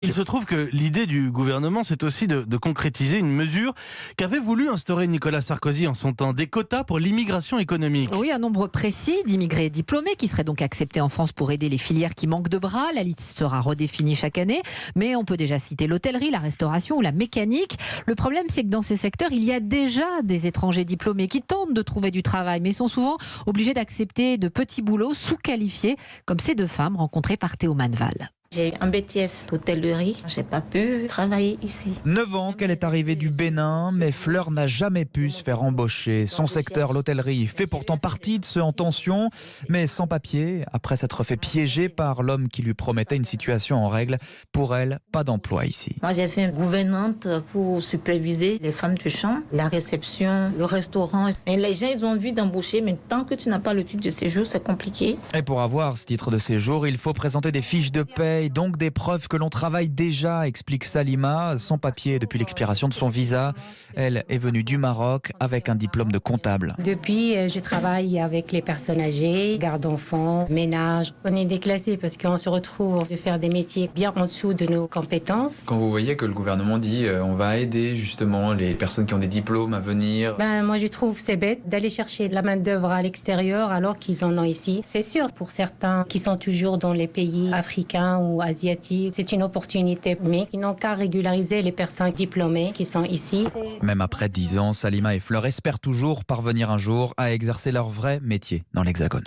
Il se trouve que l'idée du gouvernement, c'est aussi de concrétiser une mesure qu'avait voulu instaurer Nicolas Sarkozy en son temps, des quotas pour l'immigration économique. Oui, un nombre précis d'immigrés diplômés qui seraient donc acceptés en France pour aider les filières qui manquent de bras. La liste sera redéfinie chaque année, mais on peut déjà citer l'hôtellerie, la restauration ou la mécanique. Le problème, c'est que dans ces secteurs, il y a déjà des étrangers diplômés qui tentent de trouver du travail, mais sont souvent obligés d'accepter de petits boulots sous-qualifiés, comme ces deux femmes rencontrées par Théo Manval. J'ai un BTS d'hôtellerie, j'ai pas pu travailler ici. 9 ans qu'elle est arrivée du Bénin, mais Fleur n'a jamais pu se faire embaucher. Son secteur, l'hôtellerie, fait pourtant partie de ceux en tension, mais sans papier, après s'être fait piéger par l'homme qui lui promettait une situation en règle. Pour elle, pas d'emploi ici. Moi, j'ai fait une gouvernante pour superviser les femmes du champ, la réception, le restaurant. Et les gens, ils ont envie d'embaucher, mais tant que tu n'as pas le titre de séjour, c'est compliqué. Et pour avoir ce titre de séjour, il faut présenter des fiches de paie, donc des preuves que l'on travaille déjà, explique Salima, sans papier depuis l'expiration de son visa. Elle est venue du Maroc avec un diplôme de comptable. Depuis, je travaille avec les personnes âgées, garde d'enfants, ménage. On est déclassé parce qu'on se retrouve à faire des métiers bien en dessous de nos compétences. Quand vous voyez que le gouvernement dit on va aider justement les personnes qui ont des diplômes à venir. Moi, je trouve c'est bête d'aller chercher de la main-d'œuvre à l'extérieur alors qu'ils en ont ici. C'est sûr, pour certains qui sont toujours dans les pays africains ou asiatiques, c'est une opportunité, mais ils n'ont qu'à régulariser les personnes diplômées qui sont ici. Même après 10 ans, Salima et Fleur espèrent toujours parvenir un jour à exercer leur vrai métier dans l'Hexagone.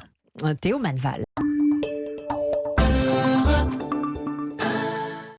Théo Manval.